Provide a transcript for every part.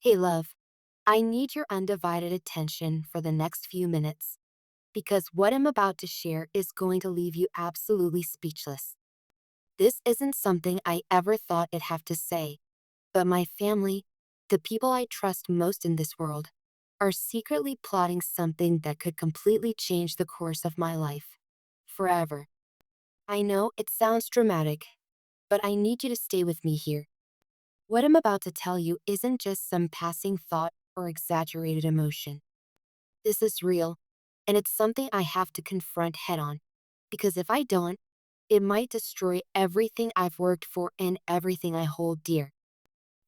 Hey, love, I need your undivided attention for the next few minutes because what I'm about to share is going to leave you absolutely speechless. This isn't something I ever thought I'd have to say, but my family, the people I trust most in this world, are secretly plotting something that could completely change the course of my life. Forever. I know it sounds dramatic, but I need you to stay with me here. What I'm about to tell you isn't just some passing thought or exaggerated emotion. This is real, and it's something I have to confront head on. Because if I don't, it might destroy everything I've worked for and everything I hold dear.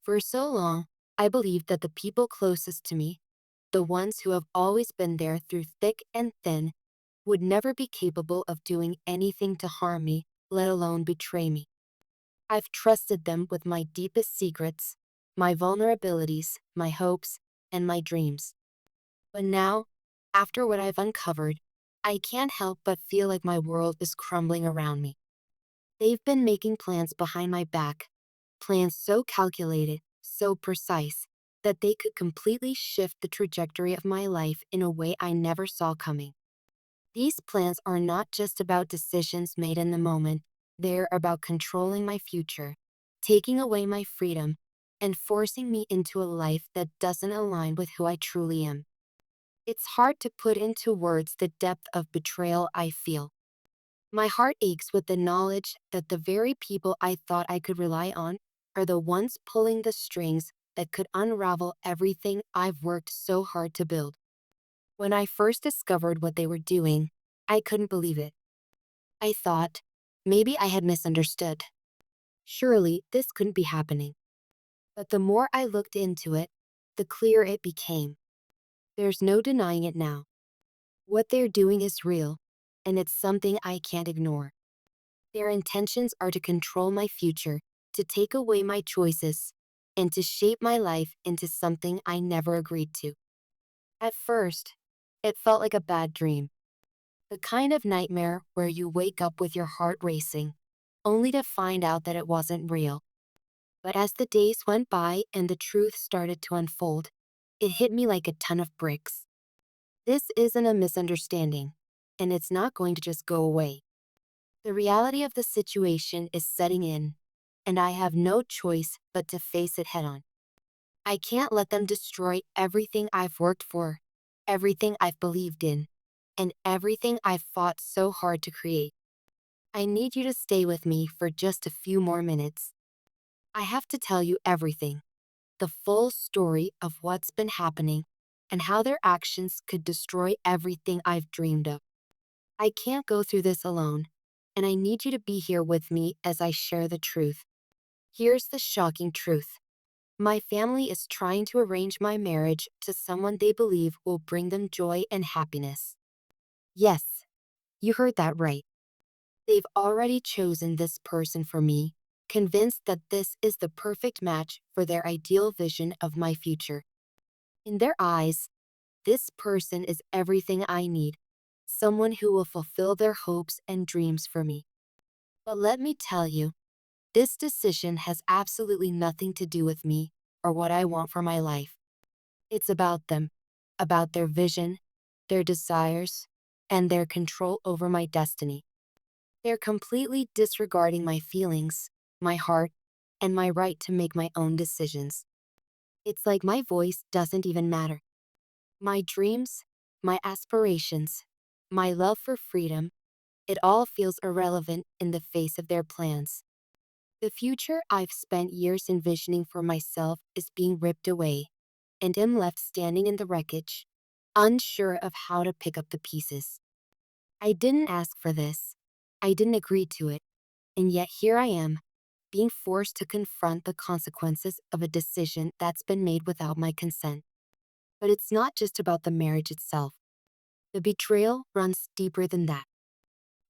For so long, I believed that the people closest to me, the ones who have always been there through thick and thin, would never be capable of doing anything to harm me, let alone betray me. I've trusted them with my deepest secrets, my vulnerabilities, my hopes, and my dreams. But now, after what I've uncovered, I can't help but feel like my world is crumbling around me. They've been making plans behind my back, plans so calculated, so precise, that they could completely shift the trajectory of my life in a way I never saw coming. These plans are not just about decisions made in the moment, they're about controlling my future, taking away my freedom, and forcing me into a life that doesn't align with who I truly am. It's hard to put into words the depth of betrayal I feel. My heart aches with the knowledge that the very people I thought I could rely on are the ones pulling the strings that could unravel everything I've worked so hard to build. When I first discovered what they were doing, I couldn't believe it. I thought, maybe I had misunderstood. Surely this couldn't be happening. But the more I looked into it, the clearer it became. There's no denying it now. What they're doing is real, and it's something I can't ignore. Their intentions are to control my future, to take away my choices, and to shape my life into something I never agreed to. At first, it felt like a bad dream, the kind of nightmare where you wake up with your heart racing, only to find out that it wasn't real. But as the days went by and the truth started to unfold, it hit me like a ton of bricks. This isn't a misunderstanding, and it's not going to just go away. The reality of the situation is setting in, and I have no choice but to face it head on. I can't let them destroy everything I've worked for, everything I've believed in, and everything I've fought so hard to create. I need you to stay with me for just a few more minutes. I have to tell you everything, the full story of what's been happening and how their actions could destroy everything I've dreamed of. I can't go through this alone, and I need you to be here with me as I share the truth. Here's the shocking truth. My family is trying to arrange my marriage to someone they believe will bring them joy and happiness. Yes, you heard that right. They've already chosen this person for me, convinced that this is the perfect match for their ideal vision of my future. In their eyes, this person is everything I need, someone who will fulfill their hopes and dreams for me. But let me tell you, this decision has absolutely nothing to do with me or what I want for my life. It's about them, about their vision, their desires, and their control over my destiny. They're completely disregarding my feelings, my heart, and my right to make my own decisions. It's like my voice doesn't even matter. My dreams, my aspirations, my love for freedom, it all feels irrelevant in the face of their plans. The future I've spent years envisioning for myself is being ripped away, and am left standing in the wreckage, unsure of how to pick up the pieces. I didn't ask for this. I didn't agree to it, and yet here I am, being forced to confront the consequences of a decision that's been made without my consent. But it's not just about the marriage itself. The betrayal runs deeper than that.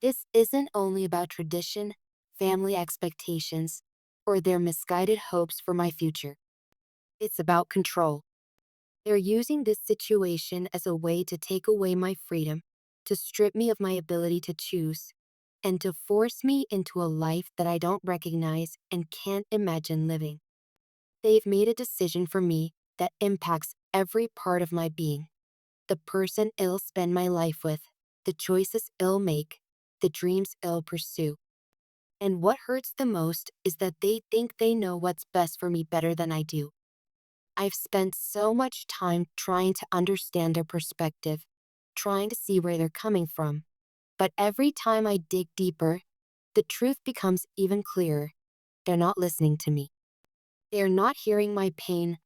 This isn't only about tradition, family expectations, or their misguided hopes for my future. It's about control. They're using this situation as a way to take away my freedom, to strip me of my ability to choose, and to force me into a life that I don't recognize and can't imagine living. They've made a decision for me that impacts every part of my being. The person I'll spend my life with, the choices I'll make, the dreams I'll pursue. And what hurts the most is that they think they know what's best for me better than I do. I've spent so much time trying to understand their perspective, trying to see where they're coming from. But every time I dig deeper, the truth becomes even clearer. They're not listening to me. They're not hearing my pain,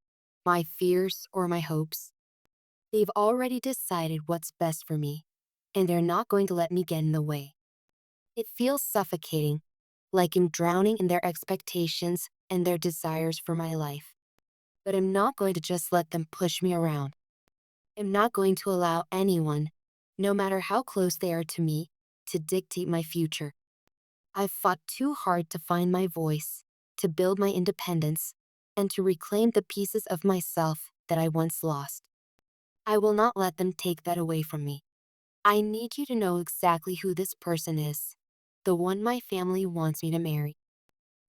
my fears, or my hopes. They've already decided what's best for me, and they're not going to let me get in the way. It feels suffocating, like I'm drowning in their expectations and their desires for my life. But I'm not going to just let them push me around. I'm not going to allow anyone, no matter how close they are to me, to dictate my future. I've fought too hard to find my voice, to build my independence, and to reclaim the pieces of myself that I once lost. I will not let them take that away from me. I need you to know exactly who this person is, the one my family wants me to marry.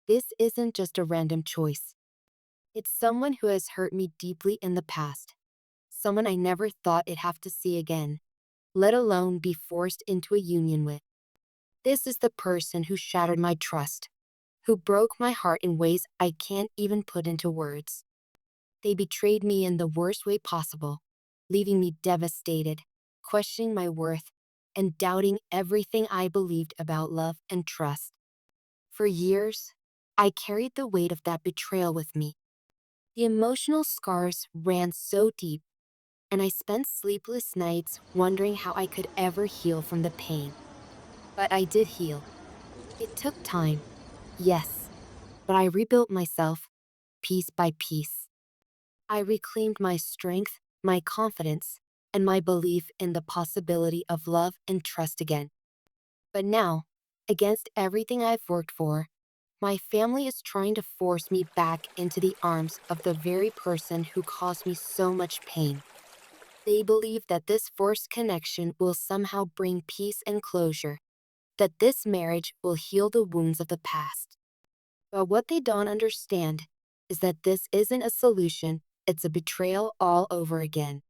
This isn't just a random choice. It's someone who has hurt me deeply in the past, someone I never thought I'd have to see again, let alone be forced into a union with. This is the person who shattered my trust, who broke my heart in ways I can't even put into words. They betrayed me in the worst way possible, leaving me devastated, questioning my worth, and doubting everything I believed about love and trust. For years, I carried the weight of that betrayal with me. The emotional scars ran so deep, and I spent sleepless nights wondering how I could ever heal from the pain. But I did heal. It took time, yes, but I rebuilt myself piece by piece. I reclaimed my strength, my confidence, and my belief in the possibility of love and trust again. But now, against everything I've worked for, my family is trying to force me back into the arms of the very person who caused me so much pain. They believe that this forced connection will somehow bring peace and closure, that this marriage will heal the wounds of the past. But what they don't understand is that this isn't a solution, it's a betrayal all over again.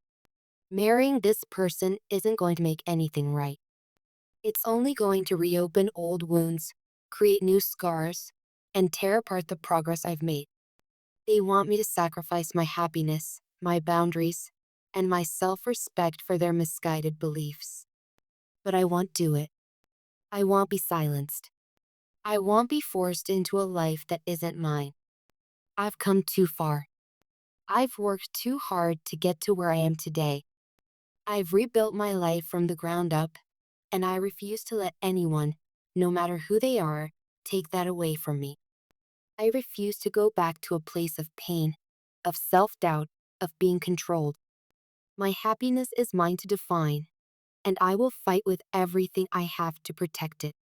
Marrying this person isn't going to make anything right. It's only going to reopen old wounds, create new scars, and tear apart the progress I've made. They want me to sacrifice my happiness, my boundaries, and my self-respect for their misguided beliefs. But I won't do it. I won't be silenced. I won't be forced into a life that isn't mine. I've come too far. I've worked too hard to get to where I am today. I've rebuilt my life from the ground up, and I refuse to let anyone, no matter who they are, take that away from me. I refuse to go back to a place of pain, of self-doubt, of being controlled. My happiness is mine to define, and I will fight with everything I have to protect it.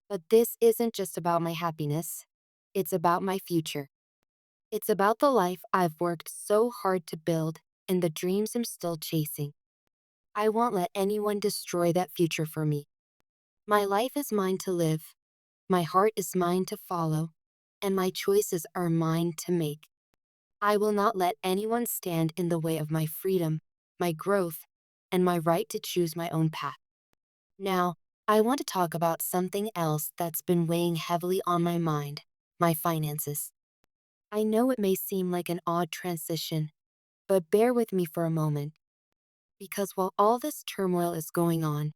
But this isn't just about my happiness. It's about my future. It's about the life I've worked so hard to build and the dreams I'm still chasing. I won't let anyone destroy that future for me. My life is mine to live, my heart is mine to follow, and my choices are mine to make. I will not let anyone stand in the way of my freedom, my growth, and my right to choose my own path. Now, I want to talk about something else that's been weighing heavily on my mind, my finances. I know it may seem like an odd transition, but bear with me for a moment. Because while all this turmoil is going on,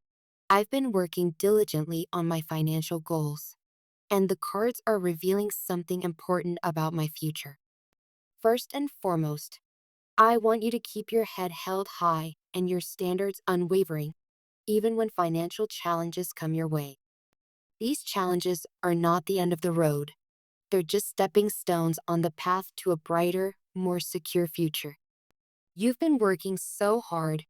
I've been working diligently on my financial goals, and the cards are revealing something important about my future. First and foremost, I want you to keep your head held high and your standards unwavering, even when financial challenges come your way. These challenges are not the end of the road. They're just stepping stones on the path to a brighter, more secure future. You've been working so hard,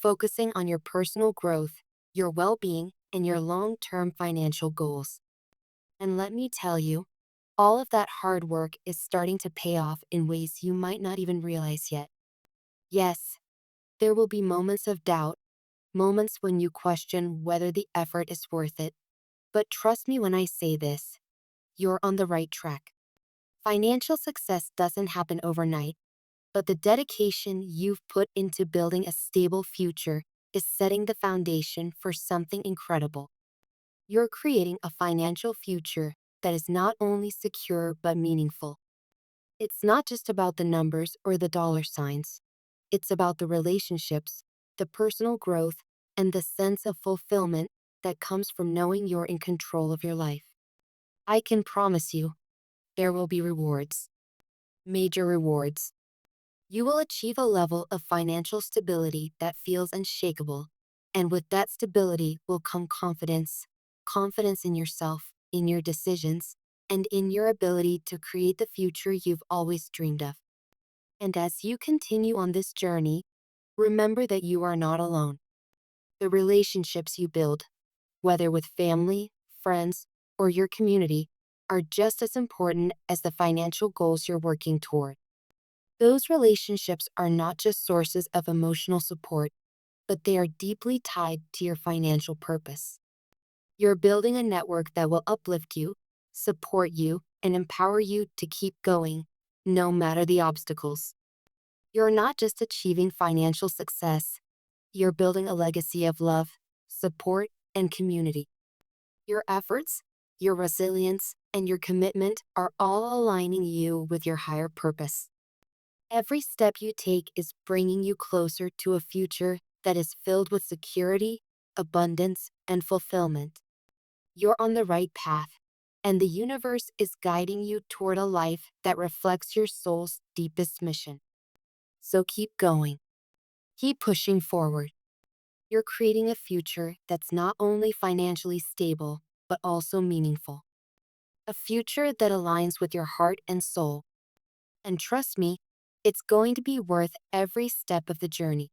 focusing on your personal growth, your well-being, and your long-term financial goals. And let me tell you, all of that hard work is starting to pay off in ways you might not even realize yet. Yes, there will be moments of doubt, moments when you question whether the effort is worth it. But trust me when I say this, you're on the right track. Financial success doesn't happen overnight, but the dedication you've put into building a stable future is setting the foundation for something incredible. You're creating a financial future that is not only secure but meaningful. It's not just about the numbers or the dollar signs. It's about the relationships, the personal growth, and the sense of fulfillment that comes from knowing you're in control of your life. I can promise you, there will be rewards. Major rewards. You will achieve a level of financial stability that feels unshakable. And with that stability will come confidence. Confidence in yourself, in your decisions, and in your ability to create the future you've always dreamed of. And as you continue on this journey, remember that you are not alone. The relationships you build, whether with family, friends, or your community, are just as important as the financial goals you're working toward. Those relationships are not just sources of emotional support, but they are deeply tied to your financial purpose. You're building a network that will uplift you, support you, and empower you to keep going, no matter the obstacles. You're not just achieving financial success, you're building a legacy of love, support, and community. Your efforts, your resilience, and your commitment are all aligning you with your higher purpose. Every step you take is bringing you closer to a future that is filled with security, abundance, and fulfillment. You're on the right path, and the universe is guiding you toward a life that reflects your soul's deepest mission. So keep going. Keep pushing forward. You're creating a future that's not only financially stable, but also meaningful. A future that aligns with your heart and soul. And trust me, it's going to be worth every step of the journey.